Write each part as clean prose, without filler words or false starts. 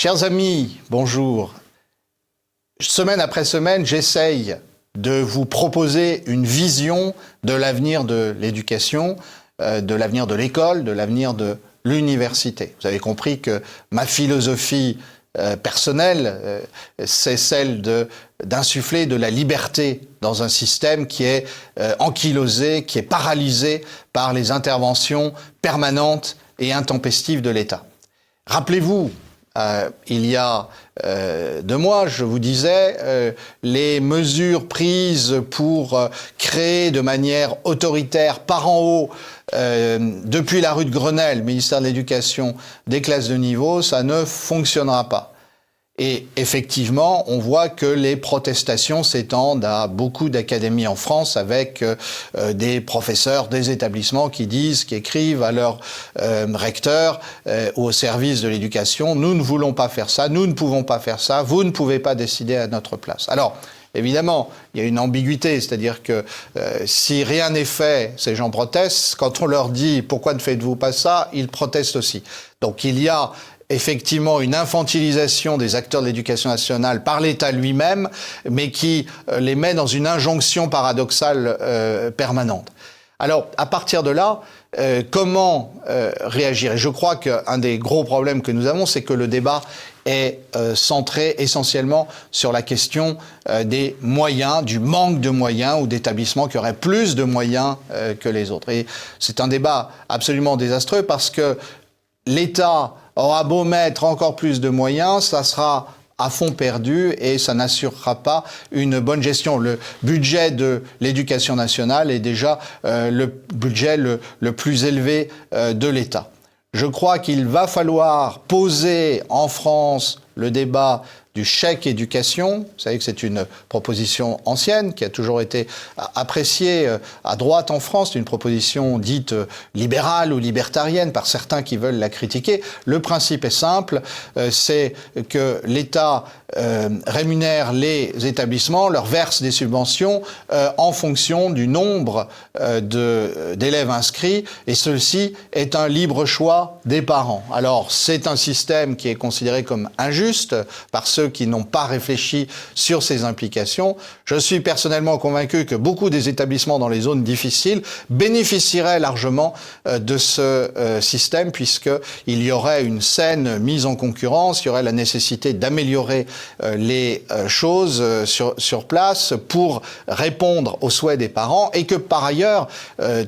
Chers amis, bonjour. Semaine après semaine, j'essaye de vous proposer une vision de l'avenir de l'éducation, de l'avenir de l'école, de l'avenir de l'université. Vous avez compris que ma philosophie personnelle, c'est celle d'insuffler de la liberté dans un système qui est ankylosé, qui est paralysé par les interventions permanentes et intempestives de l'État. Rappelez-vous, il y a 2 mois, je vous disais, les mesures prises pour créer de manière autoritaire, par en haut, depuis la rue de Grenelle, ministère de l'Éducation, des classes de niveau, ça ne fonctionnera pas. Et effectivement, on voit que les protestations s'étendent à beaucoup d'académies en France avec des professeurs des établissements qui disent, qui écrivent à leurs recteurs ou au service de l'éducation, nous ne voulons pas faire ça, nous ne pouvons pas faire ça, vous ne pouvez pas décider à notre place. Alors, évidemment, il y a une ambiguïté, c'est-à-dire que si rien n'est fait, ces gens protestent. Quand on leur dit « pourquoi ne faites-vous pas ça ?», ils protestent aussi. Donc il y a effectivement une infantilisation des acteurs de l'éducation nationale par l'État lui-même, mais qui les met dans une injonction paradoxale permanente. Alors, à partir de là, comment réagir ? Et je crois qu'un des gros problèmes que nous avons, c'est que le débat est centré essentiellement sur la question des moyens, du manque de moyens ou d'établissements qui auraient plus de moyens que les autres. Et c'est un débat absolument désastreux parce que l'État aura beau mettre encore plus de moyens, ça sera à fond perdu et ça n'assurera pas une bonne gestion. Le budget de l'éducation nationale est déjà le budget le plus élevé de l'État. Je crois qu'il va falloir poser en France le débat du chèque éducation. Vous savez que c'est une proposition ancienne qui a toujours été appréciée à droite en France, une proposition dite libérale ou libertarienne par certains qui veulent la critiquer. Le principe est simple, c'est que l'État rémunère les établissements, leur verse des subventions en fonction du nombre d'élèves inscrits et ceci est un libre choix des parents. Alors c'est un système qui est considéré comme injuste par ceux qui n'ont pas réfléchi sur ces implications. Je suis personnellement convaincu que beaucoup des établissements dans les zones difficiles bénéficieraient largement de ce système puisqu'il y aurait une saine mise en concurrence, il y aurait la nécessité d'améliorer les choses sur place pour répondre aux souhaits des parents et que par ailleurs,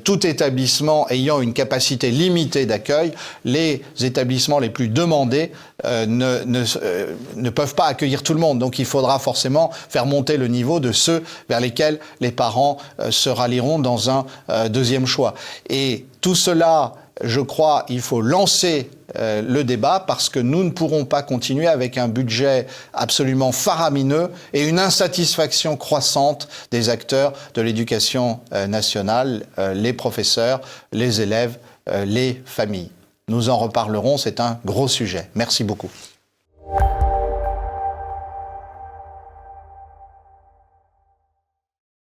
tout établissement ayant une capacité limitée d'accueil, les établissements les plus demandés ne peuvent pas accueillir tout le monde. Donc il faudra forcément faire monter le niveau de ceux vers lesquels les parents se rallieront dans un deuxième choix. Et tout cela, je crois, il faut lancer le débat parce que nous ne pourrons pas continuer avec un budget absolument faramineux et une insatisfaction croissante des acteurs de l'éducation nationale, les professeurs, les élèves, les familles. Nous en reparlerons, c'est un gros sujet. Merci beaucoup.